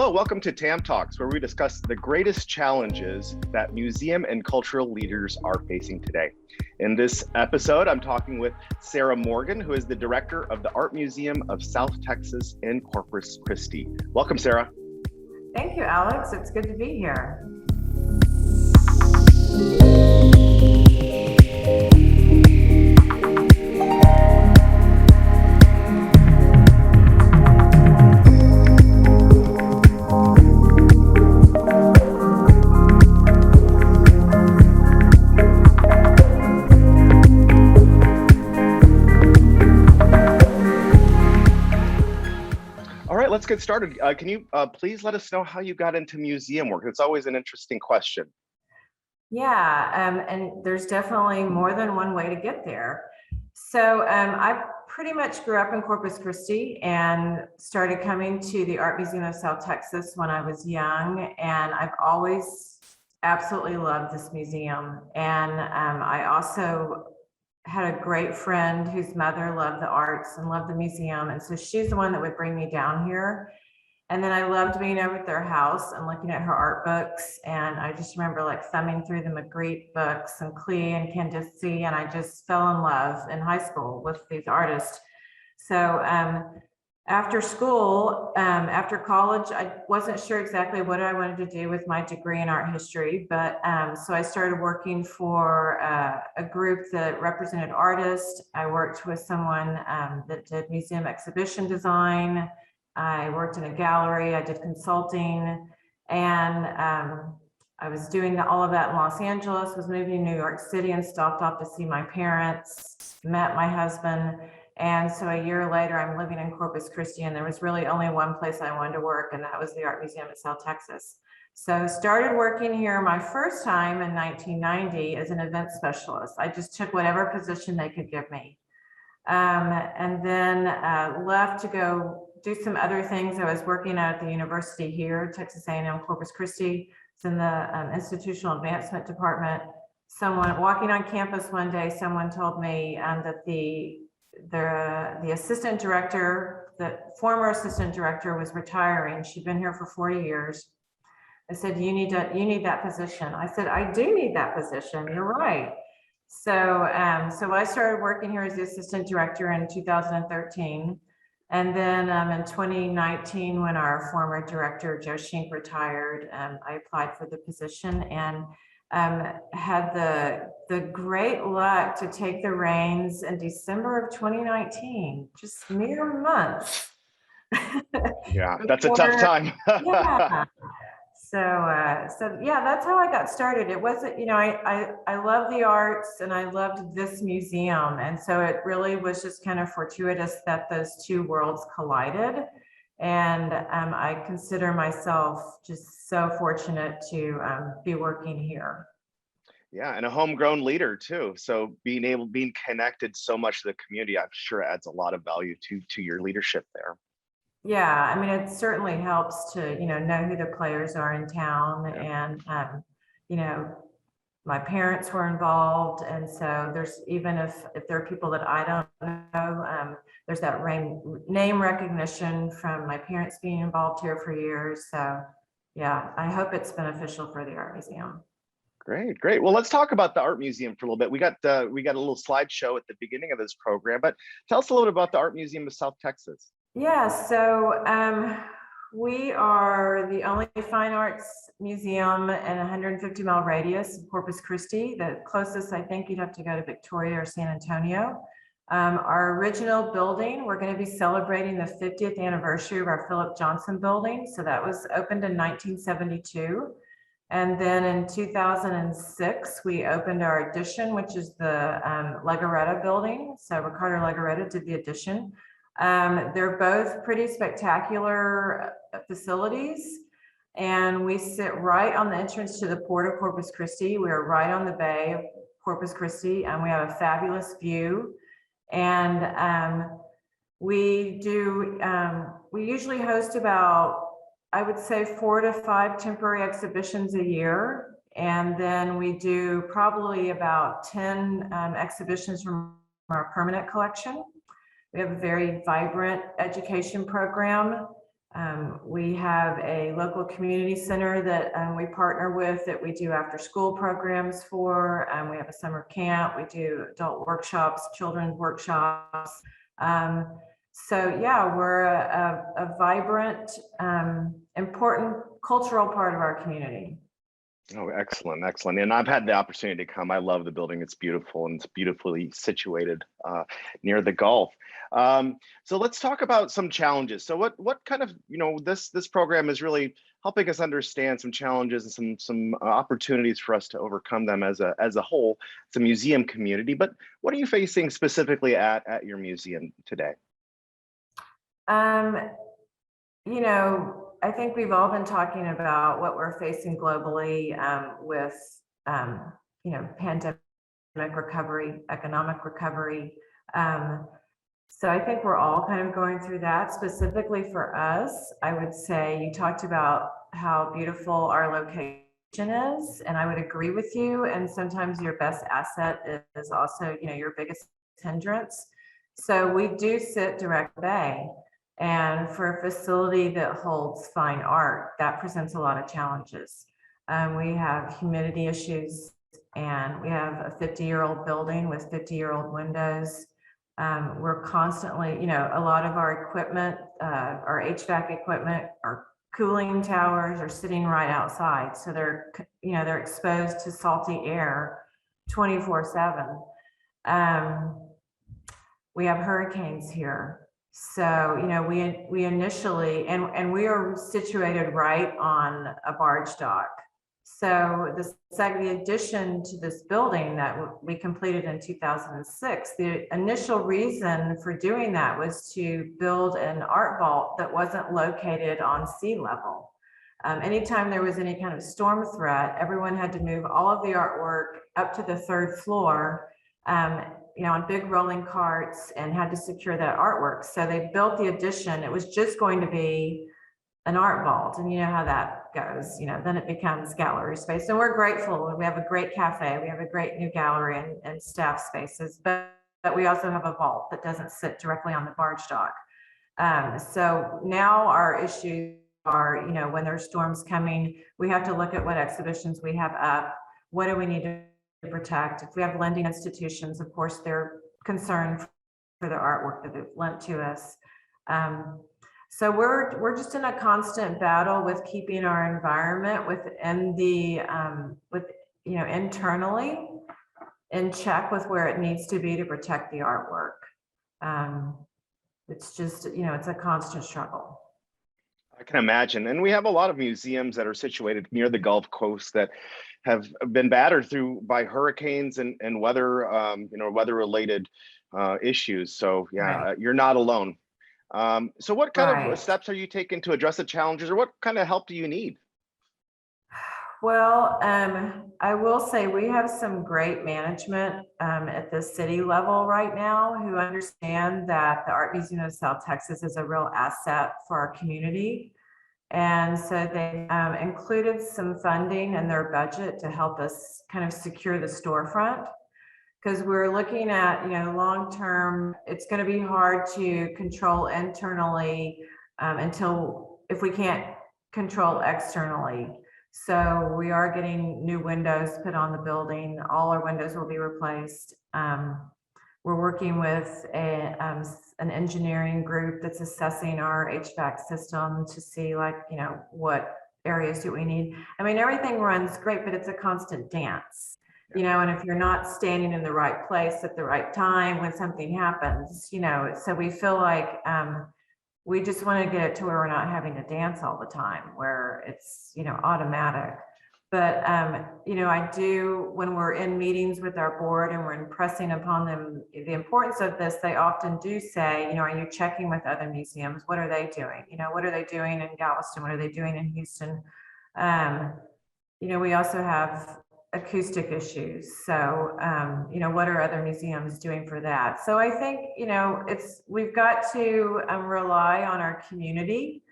Hello, welcome to TAM Talks, where we discuss the greatest challenges that museum and cultural leaders are facing today. In this episode, I'm talking with Sara Morgan, who is the director of the Art Museum of South Texas in Corpus Christi. Welcome, Sara. Thank you, Alex. It's good to be here. Let's get started. Can you please let us know how you got into museum work? It's always an interesting question. Yeah, and there's definitely more than one way to get there. So I pretty much grew up in Corpus Christi and started coming to the Art Museum of South Texas when I was young, and I've always absolutely loved this museum. And I also had a great friend whose mother loved the arts and loved the museum. And so she's the one that would bring me down here. And then I loved being over at their house and looking at her art books. And I just remember like thumbing through the Magritte books and Klee and Kandinsky. And I just fell in love in high school with these artists. So after school, after college, I wasn't sure exactly what I wanted to do with my degree in art history, but so I started working for a group that represented artists. I worked with someone that did museum exhibition design. I worked in a gallery, I did consulting, and I was doing all of that in Los Angeles, was moving to New York City and stopped off to see my parents, met my husband. And so a year later, I'm living in Corpus Christi, and there was really only one place I wanted to work, and that was the Art Museum at South Texas. So started working here my first time in 1990 as an event specialist. I just took whatever position they could give me. And then left to go do some other things. I was working at the university here, Texas A&M Corpus Christi. It's in the Institutional Advancement Department. Someone walking on campus one day, someone told me that the assistant director, the former assistant director, was retiring. She'd been here for 40 years. I said, you need that position. I said, I do need that position. You're right. So, so I started working here as the assistant director in 2013. And then in 2019, when our former director, Joe Shink, retired, I applied for the position and had the great luck to take the reins in December of 2019, just mere months. Yeah, that's a tough time. Yeah. So yeah, that's how I got started. It wasn't, I love the arts and I loved this museum. And so it really was just kind of fortuitous that those two worlds collided. And I consider myself just so fortunate to be working here. Yeah, and a homegrown leader too. So being connected so much to the community, I'm sure adds a lot of value to your leadership there. Yeah, I mean, it certainly helps to, know who the players are in town. And, my parents were involved. And so there's, even if there are people that I don't know, there's that name recognition from my parents being involved here for years. So yeah, I hope it's beneficial for the Art Museum. Great. Well, let's talk about the Art Museum for a little bit. We got a little slideshow at the beginning of this program, but tell us a little bit about the Art Museum of South Texas. Yeah, so we are the only fine arts museum in a 150-mile radius of Corpus Christi. The closest, I think, you'd have to go to Victoria or San Antonio. Our original building, we're going to be celebrating the 50th anniversary of our Philip Johnson building. So that was opened in 1972. And then in 2006, we opened our addition, which is the Legaretta building. So Ricardo Legaretta did the addition. They're both pretty spectacular facilities, and we sit right on the entrance to the port of Corpus Christi. We are right on the bay of Corpus Christi, and we have a fabulous view. And we usually host about, I would say, 4 to 5 temporary exhibitions a year. And then we do probably about 10 exhibitions from our permanent collection. We have a very vibrant education program. We have a local community center that we partner with that we do after school programs for. We have a summer camp. We do adult workshops, children's workshops. So yeah, we're a vibrant, important cultural part of our community. Oh, excellent, excellent. And I've had the opportunity to come. I love the building. It's beautiful and it's beautifully situated near the Gulf. So let's talk about some challenges. So what kind of, this program is really helping us understand some challenges and some opportunities for us to overcome them as a whole. It's a museum community, but what are you facing specifically at your museum today? I think we've all been talking about what we're facing globally with, pandemic recovery, economic recovery. So I think we're all kind of going through that. Specifically for us, I would say you talked about how beautiful our location is, and I would agree with you. And sometimes your best asset is also, your biggest hindrance. So we do sit direct bay. And for a facility that holds fine art, that presents a lot of challenges. We have humidity issues, and we have a 50-year-old building with 50-year-old windows. We're constantly, a lot of our equipment, our HVAC equipment, our cooling towers are sitting right outside. So they're exposed to salty air 24/7. We have hurricanes here. So, we initially, and we are situated right on a barge dock. So the addition to this building that we completed in 2006, the initial reason for doing that was to build an art vault that wasn't located on sea level. Anytime there was any kind of storm threat, everyone had to move all of the artwork up to the third floor, on big rolling carts, and had to secure that artwork. So they built the addition. It was just going to be an art vault, and you know how that goes. Then it becomes gallery space. And we're grateful. We have a great cafe. We have a great new gallery and staff spaces, but we also have a vault that doesn't sit directly on the barge dock. So now our issues are, when there's storms coming, we have to look at what exhibitions we have up. What do we need to protect? If we have lending institutions, of course, they're concerned for the artwork that they've lent to us. So we're just in a constant battle with keeping our environment within the internally in check with where it needs to be to protect the artwork. It's just, it's a constant struggle. I can imagine. And we have a lot of museums that are situated near the Gulf Coast that have been battered by hurricanes and weather, weather-related issues. So yeah, right. You're not alone. So what kind of steps are you taking to address the challenges, or what kind of help do you need? Well, I will say we have some great management at the city level right now who understand that the Art Museum of South Texas is a real asset for our community. And so they included some funding in their budget to help us kind of secure the storefront, because we're looking at, long-term, it's going to be hard to control internally if we can't control externally. So we are getting new windows put on the building. All our windows will be replaced. We're working with an engineering group that's assessing our HVAC system to see, what areas do we need. I mean, everything runs great, but it's a constant dance, and if you're not standing in the right place at the right time when something happens, so we feel like we just want to get it to where we're not having to dance all the time, where it's, automatic. But, I do, when we're in meetings with our board and we're impressing upon them the importance of this, they often do say, are you checking with other museums? What are they doing? What are they doing in Galveston? What are they doing in Houston? We also have acoustic issues. So, what are other museums doing for that? So I think, we've got to rely on our community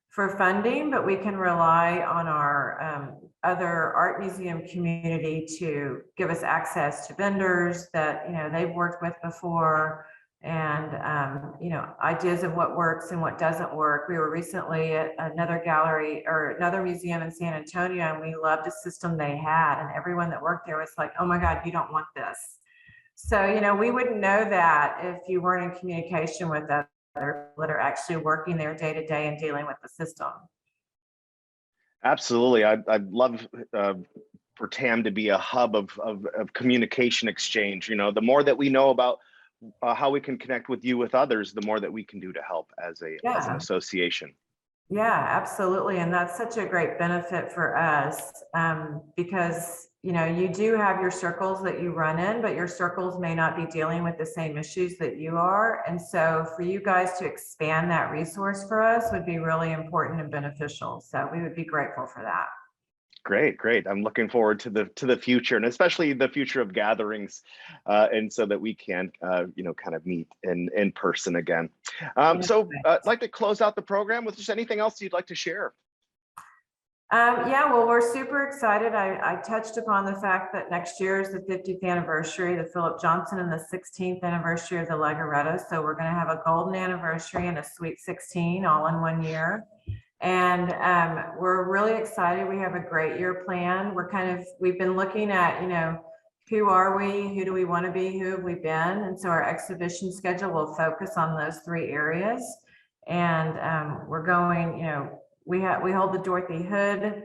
for funding, but we can rely on our other art museum community to give us access to vendors that they've worked with before, and ideas of what works and what doesn't work. We were recently at another gallery or another museum in San Antonio, and we loved the system they had, and everyone that worked there was like, oh my God, you don't want this. So, we wouldn't know that if you weren't in communication with other people that are actually working there day to day and dealing with the system. Absolutely. I'd love for TAM to be a hub of communication exchange. The more that we know about how we can connect with you with others, the more that we can do to help as an association. Yeah, absolutely. And that's such a great benefit for us because, you do have your circles that you run in, but your circles may not be dealing with the same issues that you are. And so for you guys to expand that resource for us would be really important and beneficial. So we would be grateful for that. Great. I'm looking forward to the future, and especially the future of gatherings, and so that we can, kind of meet in person again. So I'd like to close out the program with just anything else you'd like to share. Yeah, well, we're super excited. I touched upon the fact that next year is the 50th anniversary of the Philip Johnson and the 16th anniversary of the Legaretto. So we're going to have a golden anniversary and a sweet 16 all in one year. And we're really excited. We have a great year planned. We've been looking at, who are we? Who do we want to be? Who have we been? And so our exhibition schedule will focus on those three areas. And we're going, we hold the Dorothy Hood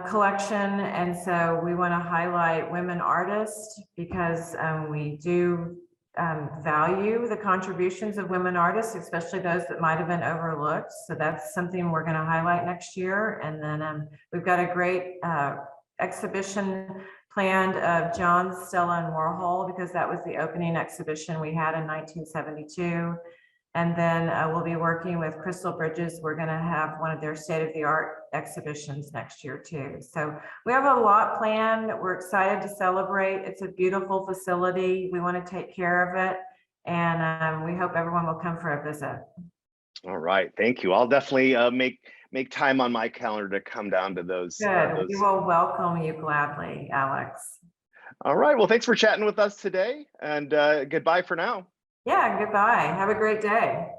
collection. And so we want to highlight women artists because we do value the contributions of women artists, especially those that might have been overlooked. So that's something we're going to highlight next year. And then we've got a great exhibition planned of John, Stella, and Warhol, because that was the opening exhibition we had in 1972. And then we'll be working with Crystal Bridges. We're going to have one of their state-of-the-art exhibitions next year too. So we have a lot planned. We're excited to celebrate. It's a beautiful facility. We want to take care of it. And we hope everyone will come for a visit. All right. Thank you. I'll definitely make time on my calendar to come down to those. Good. We will welcome you gladly, Alex. All right. Well, thanks for chatting with us today, and goodbye for now. Yeah, goodbye. Have a great day.